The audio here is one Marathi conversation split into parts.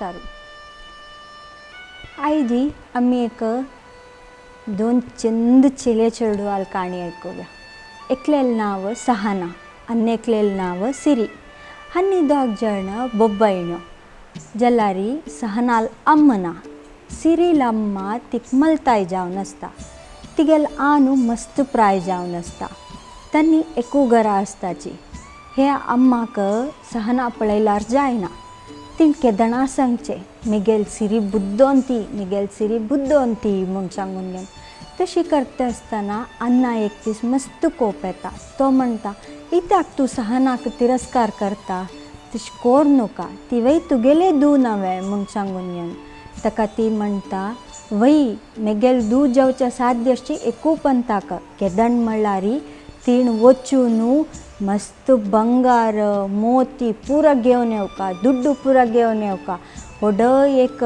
नमस्कार. आयजी आम्ही एक दोन चंद चिले चेडवाल काणी ऐकूया. एकलेल नाव सहाना आणि एकलेल नाव सिरी. हन्नी दोग जण बोब्बायणो. जल्लारी सहानाल अम्मना सिरील अम्मा तिक मलताय जावन आसता. तिगेल आनू मस्त प्राय जावन आसता. तन्नी एकू घरा आसताची. हे अम्माक सहना पळयल्यार जायना. तीन केदणा सांगचे मिगेल सिरी बुद्धोंती म्हूण सांगून घेवन. तशी करता आसतना अन्ना एक दीस मस्त कोप येता. तो म्हणटा, इत्याक तूं सहनाक तिरस्कार करता? तशें कोर नका, ती वय तुगेले धूव नवे म्हूण सांगून घेवन. ताका ती म्हणटा, वय मेगेल धूव जेवचे साध्य अशी एकू पंताक केदण म्हणल्यारी तीण वचून मस्त बंगार मोती पुरा घेवन येवका, दुड्डू पुरा घेवन येवका. व्हड एक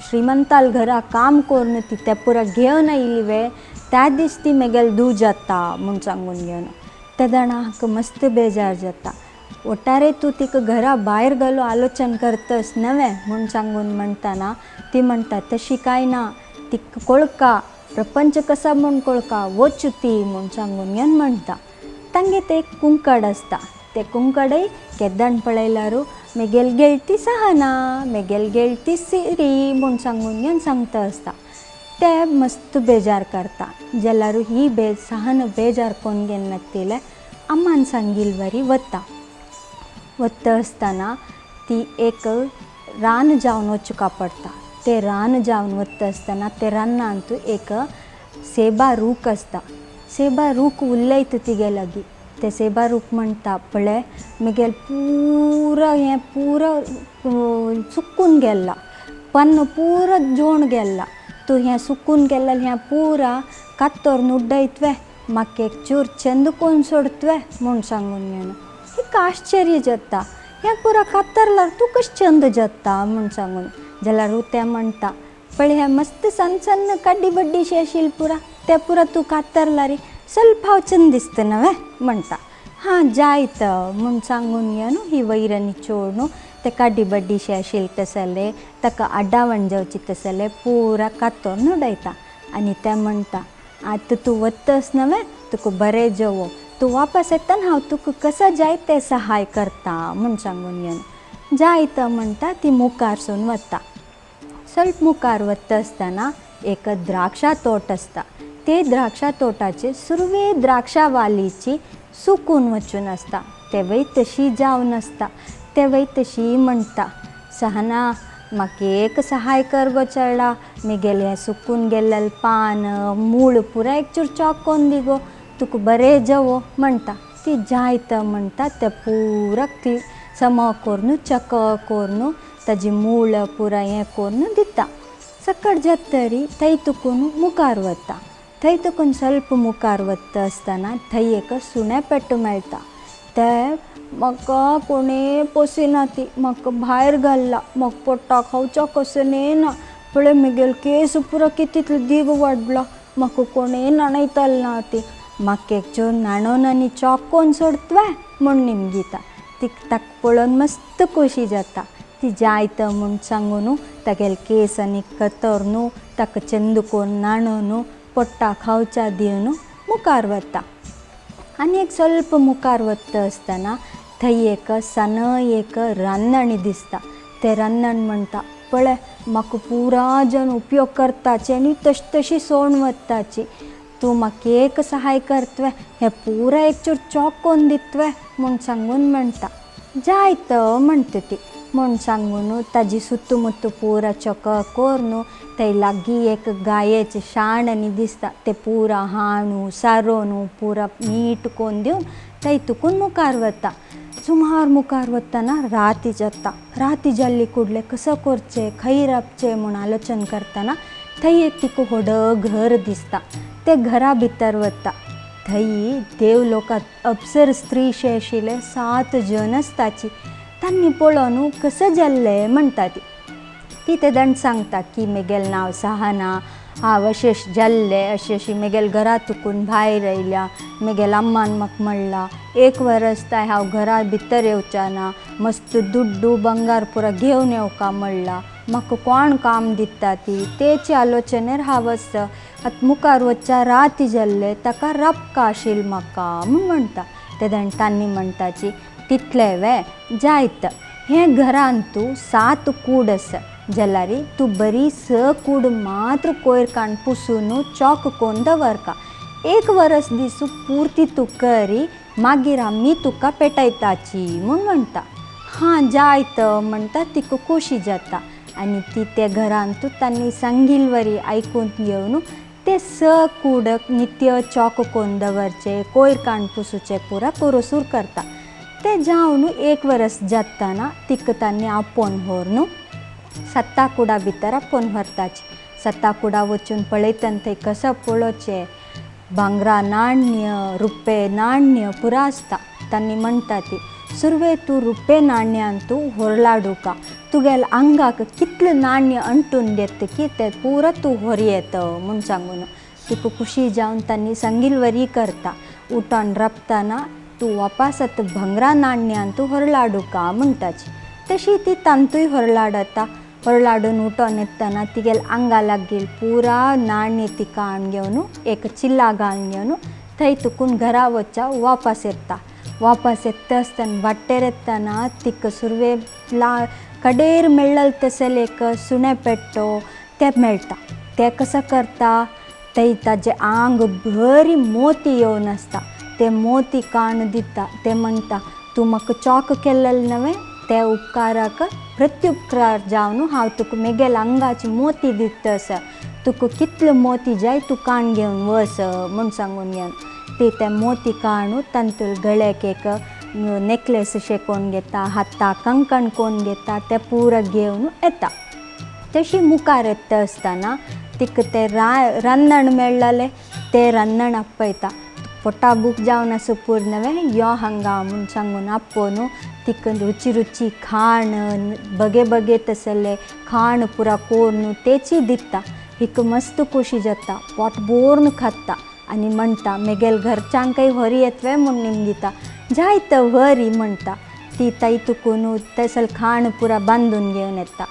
श्रीमंताल घरा काम करून ती ते पुरा घेवन येयली वे त्या दीस ती मेगेल धूव जाता म्हूण सांगून घेवन. ते जाणाक मस्त बेजार जाता. ಒಟ್ಟಾರೆ तू तिका घरा भायर घालू आलोचन करतस नवे म्हूण सांगून म्हणटाना ती म्हणटा, तशी काय ना, तिका कळका प्रपंच कसा म्हूण कळका, वच ती म्हूण सांगून घेवन म्हणटा. तांगे ते एक कुंकड आसता. ते कुंकडय केदण पळयल्यारू मेगेल गेळती सहाना, मेगेल गेळती सिरी म्हूण सांगून घेवन सांगता आसता. ते मस्त बेजार करता. जाल्यारू ही सहन बेजार कोण घेवन नासतिले अम्मान सांगिल वरी वता. वता आसतना ती एक रान जावन वचूंक पडटा. ते रान जावन वता आसतना ते रानांत एक सेबा रूख आसता. सेबा रूख उलयता तिगे लागीं. ते सेबा रूख म्हणटा, पळय म्हगेल पुरो सुकून गेला, पन्न पुरो जोण गेला. तूं हें सुकून गेल्लें हें पुरा कात्तोर उड्डयतवे, म्हाका एक चूर चंद कोन्न सोडतवे म्हूण सांगून घेवन. एक आश्चर्य जाता, हें पुरा कात्तरल्यार तूं कशें चंद जाता म्हूण सांगून. जाल्यार ते म्हणटा, पळय हें मस्त सन्न सन्न कड्डी बड्डीशें आशिल्लें पुरा, तें पुरा तूं कात्तरल्यार ಸ್ವಲ್ಪ हांव चंद दिसता नवे म्हणटा. हां जायत म्हूण सांगून घेवन ही वैरणी चोडून ते कड्डी बड्डीशें आशिल्लें तसलें ताका आड्डावण जावची तसलें पुरा कात्तोर उडयता. आनी ते म्हणटा, आतां तूं वतस नवे, तुका बरें जावो, तूं वापस येतना हांव तुका कसा जाय ते सहाय करता म्हूण सांगून घेवन. जायत म्हणटा ती मुखारसून वता. ಸ್ವಲ್ಪ मुखार वता आसतना एक द्राक्षा तोट आसता. ते द्राक्षा तोटाचे सुरवे द्राक्षावालीची सुकून वचून आसता. ते वय तशी जावन आसता. ते वय तशी म्हणटा, सहना म्हाका एक सहाय कर गो चेडा, म्हगेलें हें सुकून गेल्लें पान मूळ पुरा एक चूर चॉकोन दी गो, तुका बरें जावो म्हणटा. ती जायत म्हणटा ते पुरा सम करून चक करून ताजी मूळ पुरा हें करून दिता. सकट जातरी थंय तुकून मुखार वता. थंय तुकून ಸ್ವಲ್ಪ मुखार वता आसतना थंय एक सुणें पेट्ट मेळटा. ते म्हाका कोणें पोसिना, ती म्हाका भायर घाल्ला, म्हाका पोट्टाक खावच्या कशें येना. पळय म्हगेल केस पुरो कितलो दीग वाडला, म्हाका कोणें नाणयतल ना. ती म्हाका एक चूर नाणोन आनी चॉकोन सोडतवे म्हूण निमगिता. ती ताका पळोवन मस्त खोशी जाता. ती जायत म्हूण सांगून तागेले केस आनी कतरून ताका चंद कोन्न नाणोन पोट्टाक खावच्या दिवन मुखार वता. आनी एक ಸ್ವಲ್ಪ मुखार वता आसतना थंय एक सनय एक रान्नणी दिसता. ते रान्नण म्हणटा, पळय म्हाका पुरा जन उपयोग करताची आनी तशी सोडून वताची. तूं म्हाका एक सहाय करतवे, हें पुरा एक चूर चॉकोन दितवे म्हूण सांगून म्हणटा. जायत म्हणटा ती म्हूण सांगून ताजी सुತ್ತमुत्त पुरा चक करून थंय लागीं एक गायेचें शाण आनी दिसता. ते पुरा हाणू सारोन पुरा नीट कोन्न दिवन थंय तुकून मुखार वता. सुमार मुखार वतना राती जाता. राती जाल्ली कुडले कसं करचें, खंय रावचें म्हूण आलोचन करतना थंय एक तिका व्हड घर दिसता. ते घरा भितर वता. थंय देवलोकांत अप्सर स्त्रीशे आशिल्ले 7 जन आसताची. तांणी पळोवन कसं जाल्लें म्हणटा ती. ती ते दंड सांगता की म्हगेलें नांव सहाना, हांव अशें जाल्लें, अशी म्हगेल घरा तुकून भायर आयल्या, म्हगेल अम्मान म्हाका म्हणला 1 वरस ताय हांव घरा भितर येवच्या ना, मस्त दुड्डू बंगार पुरा घेवन येवका म्हणला. म्हाका कोण काम दिता ती तेची आलोचनेर हांव आसता. आतां मुखार वच्चा राती जाल्ले ताका रपका आशिल्ली म्हाका म्हूण म्हणटा. तेदण तांणी म्हणटाची तितले वे जायत. हें घरान तूं 7 कूड आसा जाल्यार तूं बरी 6 कूड मात्र कोयर काण पुसून चॉक कोन्न दवरका. 1 वरस दिसू पुर्ती तूं करी मागीर आमी तुका पेटयताची म्हूण म्हणटा. हां जायत म्हणटा तिका खोशी जाता. आनी ती ते घरान तूं तांणी सांगिल्ली वरी आयकून घेवन ते 6 कूडक नित्य चॉक कोन्न दवरचे कोयर काण पुसूचे पुरा कोरसूर करता. ते जावन 1 वरस जातना तिका तांणी आपोवन व्हरून 7 कुडा भितर आपोवन व्हरताची. 7 कुडा वचून पळयतना थंय कसं पळोवचें भांगरा नाण्य रुपे नाण्य पुरा आसता. तांणी म्हणटा ती सुरवे तूं रुपे नाण्यान तूं व्हरलाडूका तुगेल्या आंगाक कितलें नाण्य अंटून घेत की तें पुरो तूं व्हरयेत म्हूण सांगून तिका खुशी जावन तांणी सांगिल्ली वरी करता. उठोन रपतना तूं वापस आतां भांगरा नाण्यान तूं व्हरलाडूका म्हणटाची. तशी ती तांतूय व्हरलाडता. व्हरलाडून उठोन येतना तिगेल्या आंगा लागील पुरा नाण्य तिका हाडून घेवन एक चिल्ला घालून घेवन थंय तुकून घरा वच्चा वापस येता. वापस येता आसतना वाटेर येतना तिका सुरवे कडेर मेळ्ळल तसले एक सुणे पेट्टो ते मेळटा. ते कसं करता थंय ताजे आंग बरी मोती येवन आसता. ते मोती काण दिता. ते म्हणटा तूं म्हाका चॉक केल्लें नवें ते उपकाराक प्रत्युपकार जावन हांव तुका मेगेल आंगाची मोती दिता आसा. तुका कितले मोती जाय तूं काण घेवन वच म्हूण सांगून घेवन ती ते मोती काणू तांतूल गळ्याक एक नेकलेस शेकोन घेता. हाताक कंकण कोन्न घेता. ते पुरो घेवन येता. तशी मुखार येता आसतना तिका ते रान्नण मेळ्ळलें ते रान्नण आपयता. पोटा बूक जावन आसूं पूर्ण यो हांगा म्हूण सांगून आपोवन तिका रुची रुची खाण बगे बगे तसले खाण पुरा कोरून तेची दिता. हिका मस्त खोशी जाता. पोट बोरून खाता आनी म्हणटा मेगेल घरच्यांकय व्हरी येतवे म्हूण निमगिता. जायत व्हरी म्हणटा. ती थंय तुकून तसल खाण पुरा बांदून घेवन येता.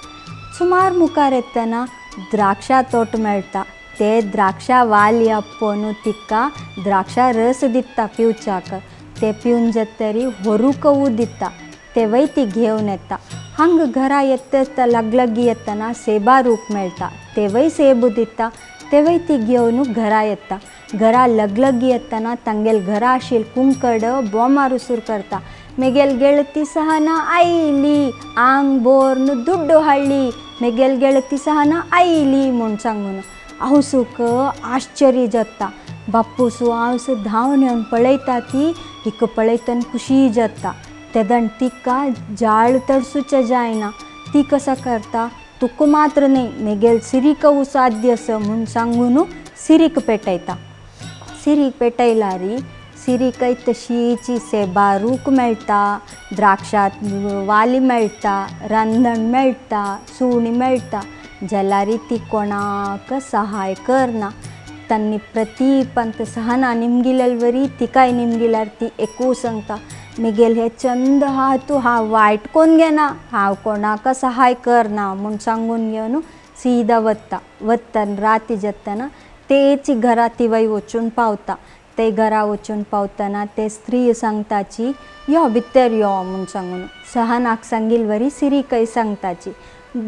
सुमार मुखार येतना द्राक्षा तोट मेळटा. ते द्राक्षा वाली आपोवन तिका द्राक्षा रस दिता पिवच्याक. ते पिवन जातरी व्हरूकवू दिता. ते वयती घेवन येता. हांगा घरा येता लागलगी येतना सेबा रूप मेळटा. ते वय सेबू दिता. ते वयती घेवन घरा येता. घरा लगलगी येतना तांगेल घरा आशिल्ली कुंकड बोमार उसूर करता. मेगेल गेळती सहना आयली आंग बोर्न दुड्डू हाडली मेगेल गेळती सहना आयली म्हूण सांगून आवसूक आश्चर्य जाता. बापूसू आवस धांवन येवन पळयता ती हिका पळयतना खुशी जाता. तेदण तिका जाळ तडसूचें जायना. ती कसं करता तुका मात्र न्ही मेगेल सिरीकवू साध्य आसा म्हूण सांगून सिरीक पेटयता. सिरीक पेटयल्यार सिरीकय तशीची सेबारूक मेळटा. द्राक्षात वाली मेळटा. रांदण मेळटा. सुणी मेळटा. जाल्यार ती कोणाक सहाय करना. तांणी प्रतीपंत सहना निमगिलेल वरी तिकाय निमगिल्यार ती एकू सांगता मेगेल हे चंद हा तूं हांव वायट कोन्न घेना हांव कोणाक सहाय करना म्हूण सांगून घेवन सीदा वता. वतना राती जातना तेची घरा ती वय वचून पावता. ते घरा वचून पावतना ते स्त्री सांगताची यो भितर यो म्हूण सांगून सहनाक सांगिल्ली वरी सिरीकय सांगताची.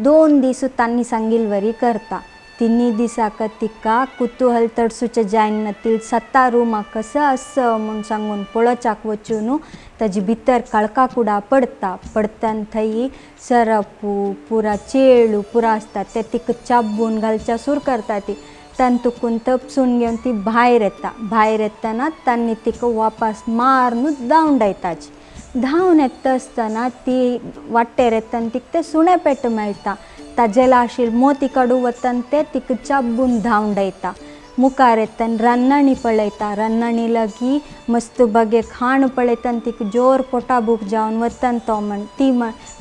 2 दीस तांणी सांगिल्ली वरी करता. 3 दिसाक तिका कुतूहल तडसूचें जायना. ती 7 रुमां कसं आसा म्हूण सांगून पळोवच्याक वचून ताजे भितर कळका कुडा पडता. पडतना थंय सरपू पुरा चेळू पुरा आसता. ते तिका चाबून घालच्या सूर करता. ती तांतूकून तपसून घेवन ती भायर येता. भायर येतना तांणी तिका वापस मारून धांवडायताची. धांवन येता आसतना ती वाटेर येतना तिका ते सुणे पेट मेळटा. ताजेला आशिल्ली मोती काडू वतना ते तिका चाबून धांवडायता. मुखार येतना रान्नणी पळयता. रान्नणी लागीं मस्त बगे खाण पळयतना तिका जोर पोटा बूक जावन वतना ती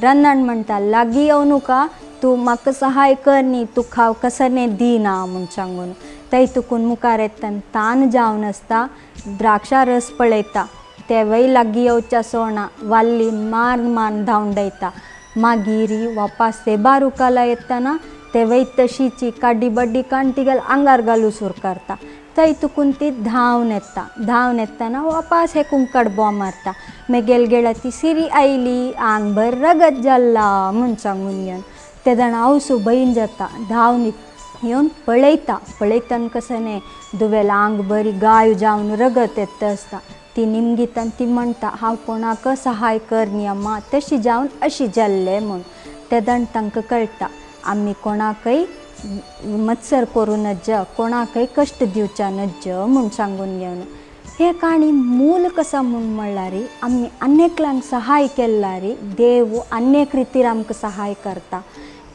रान्नण म्हणटा लागीं येवं नका तूं म्हाका सहाय कर न्ही तूं खाव कसने दिना म्हूण सांगून थंय तुकून मुखार येतना तान जावन आसता. द्राक्षा रस पळयता. ते वय लागीं येवच्या सोणा वाल्ली मारून धांवडायता. मागीर वापास ते बारुकाला येताना ते वैत तशीची काड्डी बड्डी काण तिगेल आंगार घालू सुरू करता. थंय तुकून ती धांवन येताना वापास हे कुंकड बॉ मारता. मेगेल गेला ती सिरी आयली आंग भर रगत जाल्ला म्हूण सांगून घेवन ते जाण आवसू भयन जाता. धांवन येवन पळयतान कसं न्ही दुवेल आंग बरी गाय जावन रगत येता आसता. ती निमगीतान ती म्हणटा हांव कोणाक सहाय करनी अम्मा, तशी जावन अशी जाल्ले म्हूण. ते जाण तांकां कळटा आमी कोणाकय मत्सर करूं नज, कोणाकय कश्ट दिवच्या नज म्हूण सांगून घेवन. हे काणी मूल कसा म्हूण म्हणल्यार आमी अनेकल्यांक सहाय केल्यार देव अनेक रितीर आमकां सहाय करता.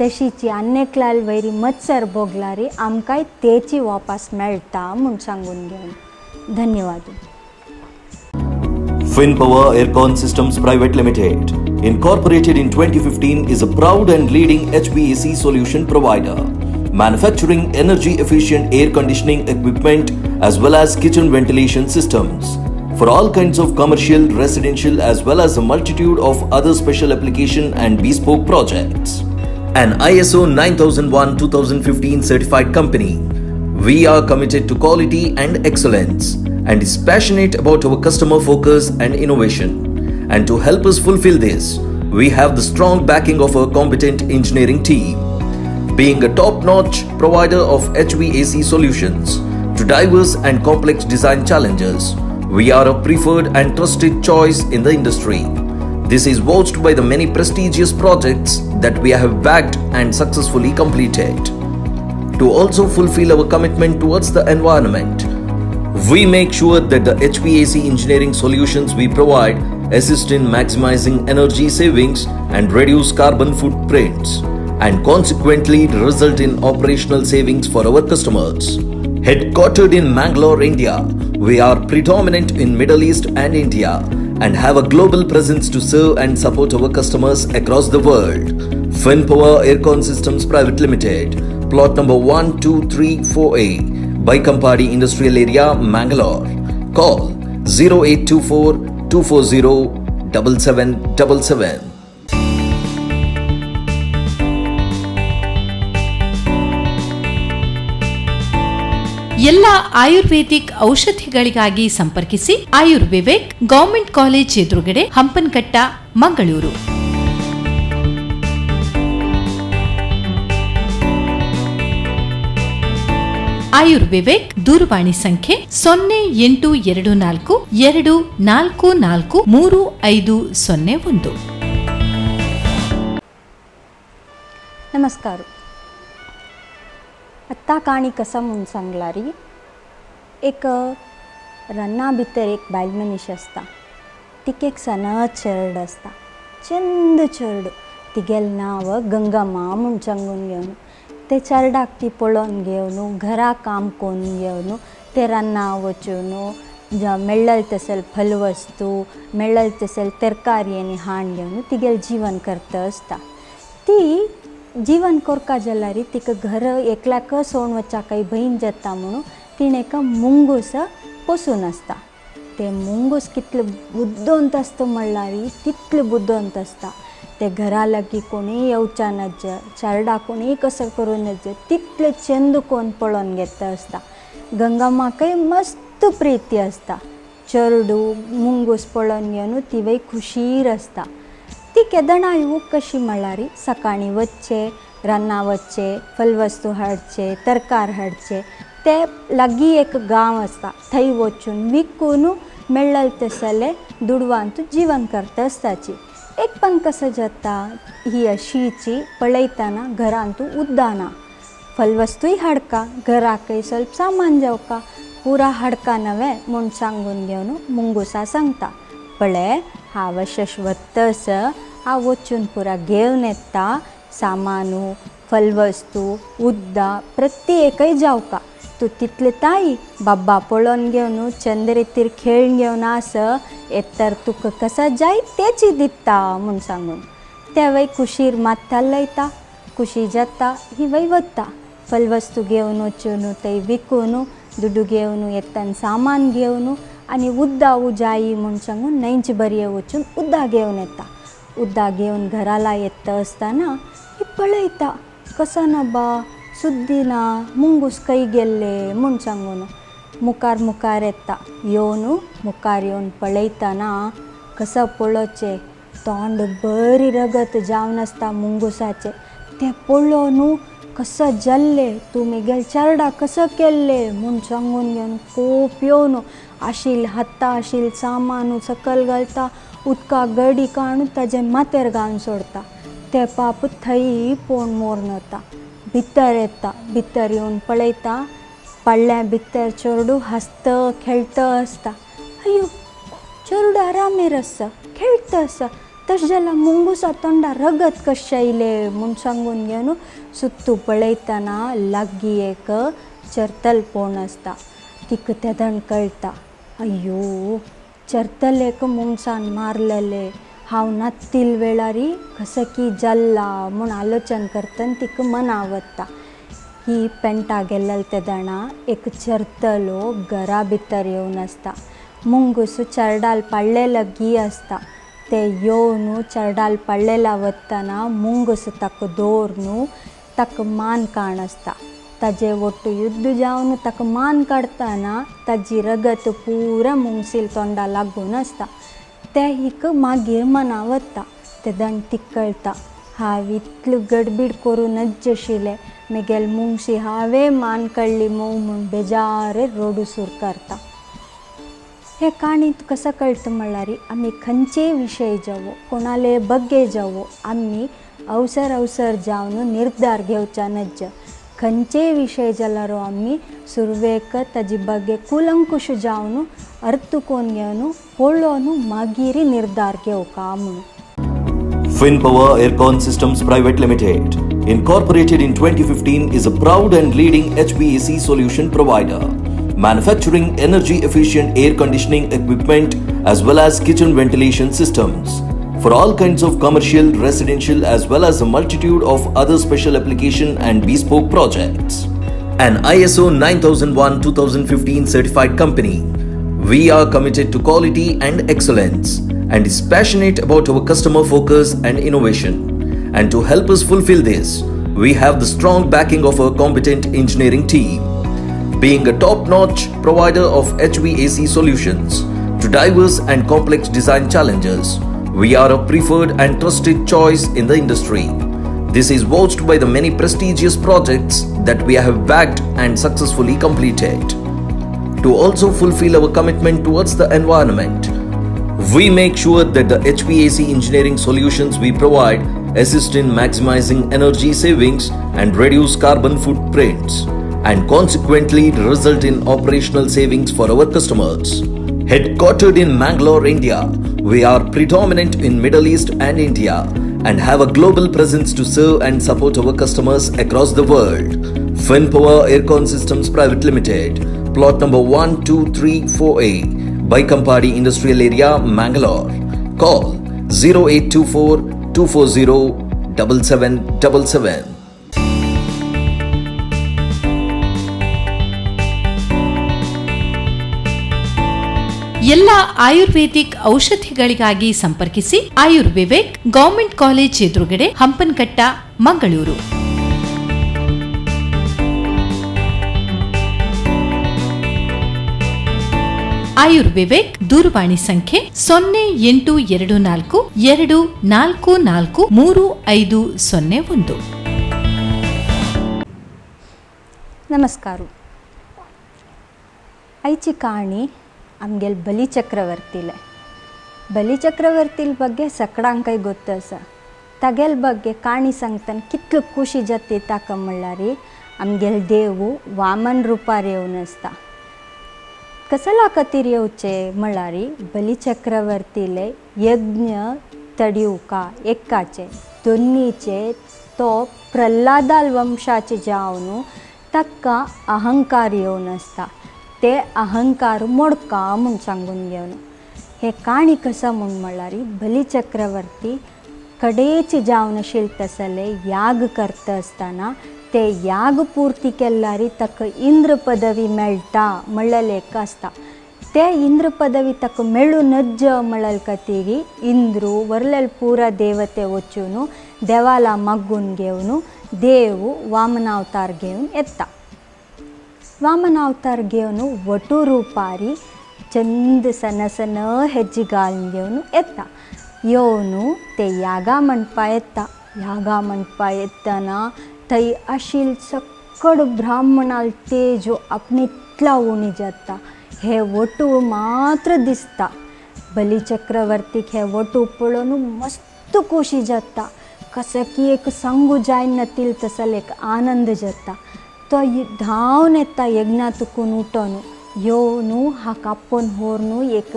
तशीची अनेकल्याल वयरी मत्सर भोगल्यार आमकांय तेची वापास मेळटा म्हूण सांगून घेवन. धन्यवाद. Finpower Aircon Systems Private Limited, incorporated in 2015, is a proud and leading HVAC solution provider, manufacturing energy-efficient air conditioning equipment as well as kitchen ventilation systems for all kinds of commercial, residential as well as a multitude of other special application and bespoke projects. An ISO 9001:2015 certified company, we are committed to quality and excellence and is passionate about our customer focus and innovation. And to help us fulfill this, we have the strong backing of our competent engineering team. Being a top-notch provider of HVAC solutions to diverse and complex design challenges, we are a preferred and trusted choice in the industry. This is vouched by the many prestigious projects that we have backed and successfully completed. To also fulfill our commitment towards the environment, we make sure that the HVAC engineering solutions we provide assist in maximizing energy savings and reduce carbon footprints, and consequently result in operational savings for our customers. Headquartered in Mangalore, India, we are predominant in Middle East and India and have a global presence to serve and support our customers across the world. Finpower Aircon Systems Private Limited, plot number 12348, Baikampadi Industrial Area, Mangalore. Call 0824 240 7777. ಎಲ್ಲ ಆಯುರ್ವೇದಿಕ್ ಔಷಧಿಗಳಿಗಾಗಿ ಸಂಪರ್ಕಿಸಿ ಆಯುರ್ವಿವೇಕ್ ಗವರ್ಮೆಂಟ್ ಕಾಲೇಜ್ ಎದುರುಗಡೆ ಹಂಪನಕಟ್ಟ, ಮಂಗಳೂರು. ಆಯುರ್ವಿವೇಕ್ ದೂರವಾಣಿ ಸಂಖ್ಯೆ 0824 244 3501. नमस्कार. आत्ता काणी कसा म्हणून सांगलारी एक रन्ना भितर एक बायल मनीस आसता. तिका एक सनत चेडूं आसता, चंद चेडूं. तिगेल नांव गंगामा म्हूण सांगून घेवन ते चेड्याक ती पळोवन घेवन घरा काम करून घेवन ते रन्ना वचून मेळ्ळल तसल फलवस्तू, मेळ्ळल तसल तरकारी आनी हाण घेवन तिगेल जीवन करता आसता. ती जीवन करता जाल्यार तिका घर एकल्याक सोडून वचाकय भंय जाता म्हणून तिणें एक मुंगूस पोसून आसता. ते मुंगूस कितले बुद्दोंत आसता म्हणल्यार तितले बुद्दोंत आसता. ते घरा लागीं कोणी येवच्या नज, चेडा कोणी कसं करून नज, तितले चंद कोण पळोवन घेता आसता. गंगामाकय मस्त प्रिती आसता. चेडूं मुंगूस पळोवन घेवन ती वय खुशीर आसता. ती केदणां कशी म्हणल्यार सकाळीं वच्चे, रन्ना वच्चे, फलवस्तू हाडचे, तरकार हाडचे. ते लागीं एक गांव आसता, थंय वचून विकून मेळ्ळल तसले दुडवांत जीवन करता आसताची. एक पण कसं जाता ही अशीची पळयतना घरांतू उद्दाना, फलवस्तूय हाडका, घराकय ಸ್ವಲ್ಪ सामान जावका, पुरा हाडका नवे म्हूण सांगून घेवन मुंगुसा सांगता. पळय हांव अशें वतस हांव वचून पुरा घेवन येता सामानू, फलवस्तू, उद्दा प्रत्येकय जावका. तूं तितले ताई बाब्बा पळोवन घेवन चंद रितीर खेळून घेवन आस, येतर तुका कसा जाय तेची दिता म्हूण सांगून ते वय खुशीर मात्ताल लायता. खुशी जाता ही वय वता. फलवस्तू घेवन वचून थंय विकून दुडू घेवन येतान सामान घेवन आनी उद्दा जायी म्हूण सांगून न्हंयचे बरये वचून उद्दा घेवन येता. उद्दा घेऊन घराला येत असताना ही पळयता कसा ना बा सुद्दीना मुंगूस काही गेल्ले म्हूण सांगून मुखार येता येवन मुखार येवन पळयतना कसं पळोवचें तोंड बरी रगत जावन आसता मुंगुसाचे ते पळोवन कसं जल्ले तुमी गेल चरडा कसं केल्ले म्हूण सांगून घेवन खूब येवन हाता आशिल्लें सामान सकयल घालता उदका गडी काडून ताजे माथ्यार घालून सोडता ते पाप थंय पोवन मोरून वता भितर येता भितर येवन पळयता पडल्या भितर चेडूं हसत खेळत आसता अयो चेडूं आरामेर आसा खेळत आसा तशें जाल्यार मुंगुसा तोंडा रगत कशें येयले म्हूण सांगून घेवन सुत्तू पळयतना लागीं एक चर्तल पोवन आसता तिका तेदण कळटा अय्यो चर्तलेक मुंगसान मारलेले हांव नात्तील वेळारी कसं की जाल्ला म्हूण आलोचन करतना तिका मना वता ही पेंटा गेल्ले तेदणा एक चर्तलो घरा भितर येवन आसता मुंगूस चरडाल पडलेलो गी आसता ते येवन चरडाल पडलेला वतना मुंगूस ताका दवरून ताका मान काण आसता ताजे ಒಟ್ಟು युद्ध जावन ताका मान काडतना ताजी रगत पुरा मुंगसील तोंडा लागून आसता ते हिक मागीर मना वता तेदण तिक कळटा हांव इतलो गडबीड करून नज्जशिलें मेगेल मुंगशी हांवें मान काडली म्हूण बेजारे रोडू सूर करता हे काणींत कसं कळटा म्हणल्यार आमी खंयचेय विशय जावो कोणाले बग्गे जावो आमी अवसर जावन निर्धार घेवचा नज्ज खंयचेय विशय जाल्यार आमी सुरवेक ताजे बग्गे कुलंकुश जावन अर्थ कोन्न घेवन पळोवन मागीर निर्धार घेवका म्हणून FinPower Aircon Systems Private Limited, incorporated in 2015, is a proud and leading HVAC solution provider, manufacturing energy-efficient air conditioning equipment as well as kitchen ventilation systems for all kinds of commercial, residential as well as a multitude of other special application and bespoke projects. An ISO 9001:2015 certified company, we are committed to quality and excellence and is passionate about our customer focus and innovation. And to help us fulfill this, we have the strong backing of our competent engineering team. Being a top-notch provider of HVAC solutions to diverse and complex design challenges, we are a preferred and trusted choice in the industry. This is vouched by the many prestigious projects that we have backed and successfully completed. To also fulfill our commitment towards the environment, we make sure that the HVAC engineering solutions we provide assist in maximizing energy savings and reduce carbon footprints, and consequently result in operational savings for our customers. Headquartered in Mangalore, India, we are predominant in Middle East and India and have a global presence to serve and support our customers across the world. FinPower Aircon Systems Private Limited, plot number 1234A, Baikampadi Industrial Area, Mangalore. Call 0824 240 7777. ಎಲ್ಲ ಆಯುರ್ವೇದಿಕ್ ಔಷಧಿಗಳಿಗಾಗಿ ಸಂಪರ್ಕಿಸಿ ಆಯುರ್ವಿವೇಕ್ ಗವರ್ಮೆಂಟ್ ಕಾಲೇಜ್ ಎದುರುಗಡೆ ಹಂಪನಕಟ್ಟ, ಮಂಗಳೂರು. ಆಯುರ್ವಿವೇಕ್ ದೂರವಾಣಿ ಸಂಖ್ಯೆ 0824 244 3501. नमस्कार. आयची काणी आमगेल बलिचक्रवर्तील ಬಗ್ಗೆ ಸಕಡಾಂಕೈ ಗೊತ್ತು ಆಸ ತಗೆಲ್ ಬಗ್ಗೆ ಕಾಣಿ ಸಂಗತನ ಕಿತ್ಲು ಖುಷಿ ಜತೆ ತಾಕ ಮಳ್ಳಾರಿ आमगेल देव वामन रूपार येवन आसता. कसला खातीर येवचे म्हळ्यारी बलिचक्रवर्तीले यज्ञ तडिवका एकाचे दोनीचे तो प्रल्हादाल वंशाचे जावन ताका अहंकार येवन आसता. ते अहंकार मोडका म्हूण सांगून घेवन हे काणी कसा म्हूण म्हळ्यार बलिचक्रवर्ती कडेचे जावन आशिल्ले तसले याग करता आसतना ते याग पूर्ती केल्यार ताका इंद्र पदवी मेळटा म्हणलेलें एक आसता. ते इंद्र पदवी तक मेळू नज्ज मळल कतिगी इंद्रू वरलेल पूरा देवते वचून देवाला मग्गून घेऊन देव वामनावतार घेऊन येता. वामनावतार घेऊन वटू रूपारी चंद सनसन ಹೆಜ್ಜಿಗಾಲ್ घेऊन येता. येऊन ते यागा मंडपा येता. यागा मंडपा येताना थंय आशिल सकड ब्राह्मणाल तेजो आपणितला उणी जाता. हे वटू मात्र दिसता. बलिचक्रवर्तीक हे वटू पळोवन मस्त खुशी जाता. कसं की एक सांगू जायना तिल तसल एक आनंद जाता. तो धावन येता यज्ञातून उठून येऊन हा कापून व्हरून एक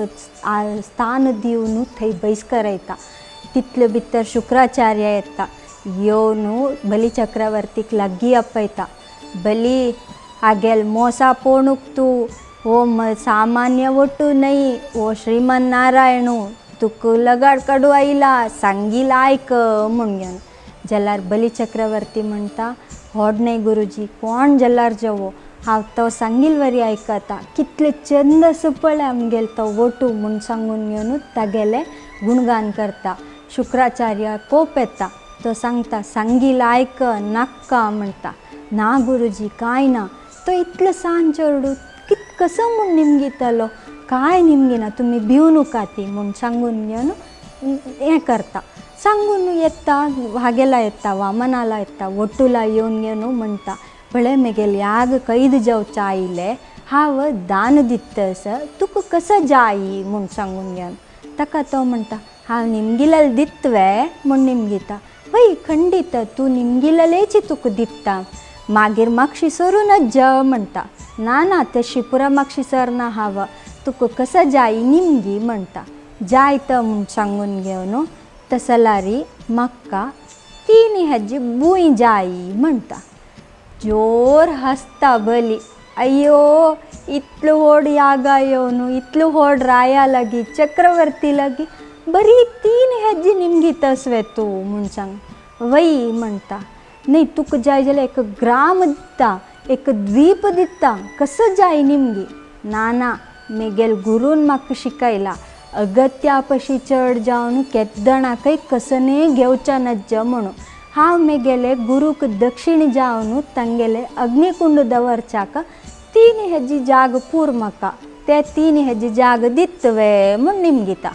स्थान दिवन थंय बसकर येता. तितले भितर शुक्राचार्य येता. येऊन बलिचक्रवर्तीक लागीं आपयता. बली हागेल मोसा पोणूक तू हो सामान्य वटू नाही, ओ श्रीमन नारायणू तुक लगाड काडू आयला सांगील आयक म्हणून. जाल्यार बलिचक्रवर्ती म्हणटा होड नाही गुरुजी, कोण जाल्यार जेवो हांव तो सांगील वरी आयकता. कितले चंद पळय आमगेल तो वटू म्हूण सांगून घेवन तागेले गुणगान करता. शुक्राचार्य कोप येता. तो सांगता सांगील आयक नाका म्हणटा. ना गुरुजी कांय ना, तो इतलो सांज चोरडू कसं म्हूण निमगीतलो, काय निमगिना तुमी भिवू ती म्हूण सांगून घेवन हें करता. सांगून येता हागेला येता वामनाला येता वटूला येवन घेवन म्हणटा पळय मेगेल याग कैद जावचा आयले हांव दान दितस तुका कसं जायी म्हूण सांगून घेवन. ताका तो म्हणटा हांव निमगिलेल दितवे म्हूण निमगिता. वय खंडीत तूं निमगिलेलेची तुका दिता, मागीर मागशी सरूनच जा म्हणटा. ना ना तशी पुरा मागशी सरना हांव, तुका कसं जायी निमगी म्हणटा. जायत म्हूण सांगून घेवन तसलारी म्हाका 3 ಹೆಜ್ಜೆ भूंय जायी म्हणटा. जोर हसता बली. अय्यो इतलो व्हड यागा येवन इतलो व्हड राया लागी चक्रवर्ती लागी बरी 3 ಹೆಜ್ಜೆ निमगीतसवे तूं म्हूण सांग. वय म्हणटा न्ही तुका जाय जाल्यार एक ग्राम दिता, एक द्वीप दिता, कसं जाय निमगी. ना ना मेगेल गुरून म्हाका शिकयला अगत्या पशी चड जावन केद्दणाकय कसनय घेवच्या नज्ज म्हणून. हांव मेगेले गुरूक दक्षिण जावन तांगेले अग्निकुंड दवरच्याक 3 ಹೆಜ್ಜೆ जाग पूर म्हाका, ते 3 ಹೆಜ್ಜೆ जाग दितवे म्हूण निमगीता.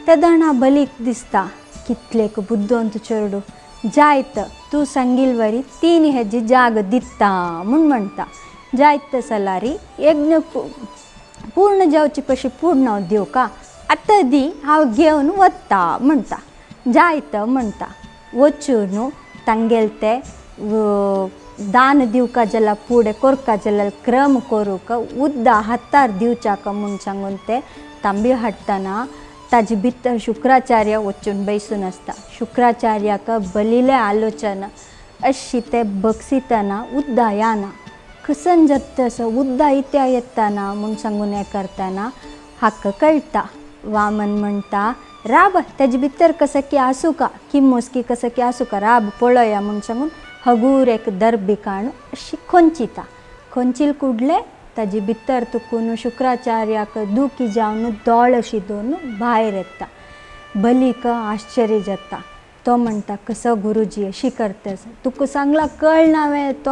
तेदणा बलीक दिसता कितलेक बुद्दोंत चेडू. जायत तूं सांगील वरी 3 ಹೆಜ್ಜೆ जाग दिता म्हूण म्हणटा. जायत तसलारी यज्ञ पूर्ण जावची पशी पूर्ण दिवं का, आतां दी हांव घेवन वता म्हणटा. जायत म्हणटा. वचून तांगेल ते दान दिवका जाल्यार फुडें करता जाल्यार क्रम करूंक उद्दा हातार दिवच्याक म्हूण सांगून ते तांबी हाडटना ताजे भितर शुक्राचार्य वचून बैसून आसता. शुक्राचार्याक बलिले आलोचना अशी ते बगसितना उद्दा याना. कसन जत्तस उद्दा इत्या येताना म्हूण सांगून हें करतना हाका कळटा. वामन म्हणटा राब तेजे भितर कसं की आसूं का, किमोसकी कसं की आसूं का, राब पळया म्हूण सांगून हगूर एक दर्बी काडून अशी खोंचिता. खोंचिल कुडले ताजे भितर तुकून शुक्राचार्याक दुखी जावन दोळ अशी दोन भायर येता. बलीक आश्चर्य जाता. तो म्हणटा कसो गुरुजी अशी करतास, तुका सांगला कळनावे तो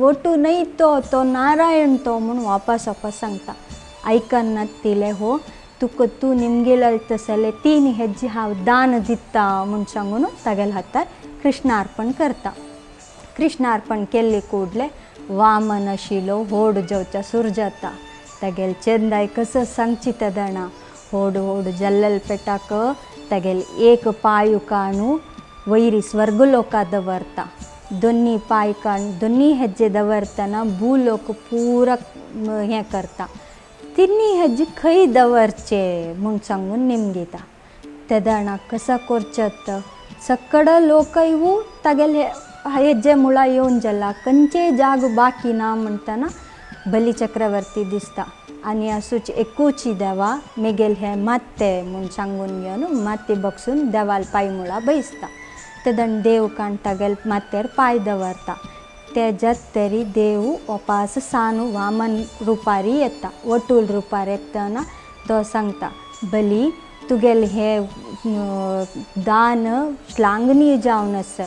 वटू न्हय तो नारायण तो म्हणून वापस सांगता. आयकना तिले हो तुका तूं निमगेलें तसले 3 ಹೆಜ್ಜೆ हांव दान दिता म्हूण सांगून तागेल्या हातार कृष्णार्पण करता. कृष्णार्पण केल्ले कुडले वामन आशिल्लो व्हड जावच्या सूर जाता. तागेल चेंदाय कसो सांगची तेदणा व्हड व्हड जल्लल पेटाक तागेल एक पांय काणू वैरी स्वर्गलोका दवरता. दोनी पांय काण 2 ಹೆಜ್ಜೆ दवरतना भूलोक पुरा हें करता. 3 ಹೆಜ್ಜೆ खंय दवरचे म्हूण सांगून निमगीता. तेदणा कसा करचत सकड लोक इवू तागेले ಹೆಜ್ಜೆ मुळा येवन जाला खंयचे जाग बाकी ना म्हणटना बली चक्रवर्ती दिसता. आनी आसूच एकूची देवा मेगेल हे मात्ते म्हूण सांगून घेवन माती बगसून देवाल पांय मुळा बैसता. तेदण देव काण तागेल मात्यार पांय दवरता. त्याच्यात तरी देव वापास सानू वामन रुपारी येता वटूल रुपार येतना तो सांगता बली तुगेल हे दान श्लांगनी जावन आसा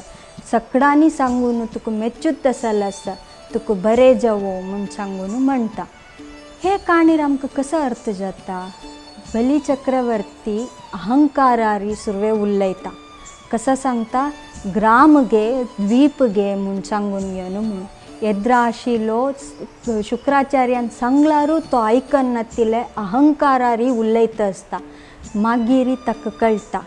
सकडांनी सांगून तुका मेच्चूत आसलें आसा तुका बरें जावो म्हूण सांगून म्हणटा. हे काणीर आमकां कसो अर्थ जाता. बली चक्रवर्ती अहंकारारी सुरवे उलयता. कसं सांगता ग्राम घे द्वीप घे म्हूण सांगून घेवन म्हणून येद्र आशिल्लो शुक्राचार्यान सांगल्यारू तो आयकन नातिले अहंकारारी उलयता आसता. मागीर ताका कळटा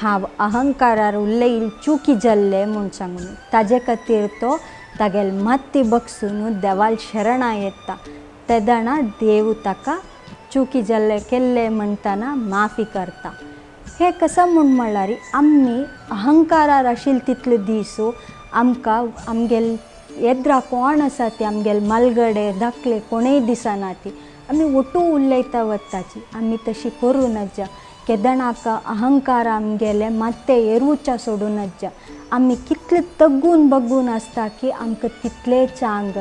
हांव अहंकारार उलयिल्ले चुकी जाल्ले म्हूण सांगून ताजे खातीर तो तागेल माती बगसून देवाल शरणा येता. तेदना देव ताका चुकी जाल्ले केल्ले म्हणटना माफी करता. हे कसं म्हणल्यार आमी अहंकारार आशिल्ले तितले दिसू आमकां आमगेल येद्रा कोण आसा ती आमगेल मलगडे धाकले कोणूय दिसना ती आमी ओटू उलयता वताची आमी तशी करूं नजा. केदनाक अहंकार आमगेले माते एरूच्या सोडून नजा. आमी कितले तग्गून बग्गून आसता की आमकां तितले चांग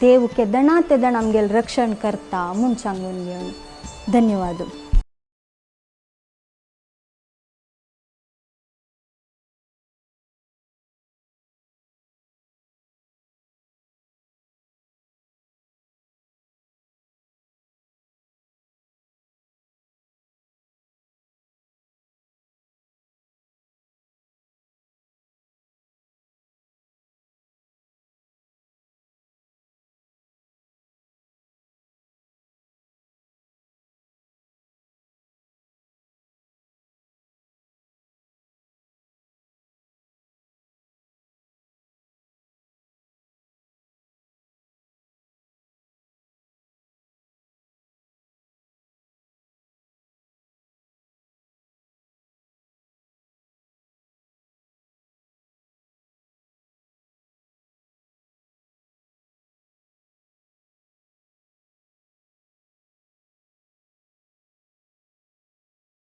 देव केदना तेदना आमगेलें रक्षण करता म्हूण सांगून घेवन धन्यवाद.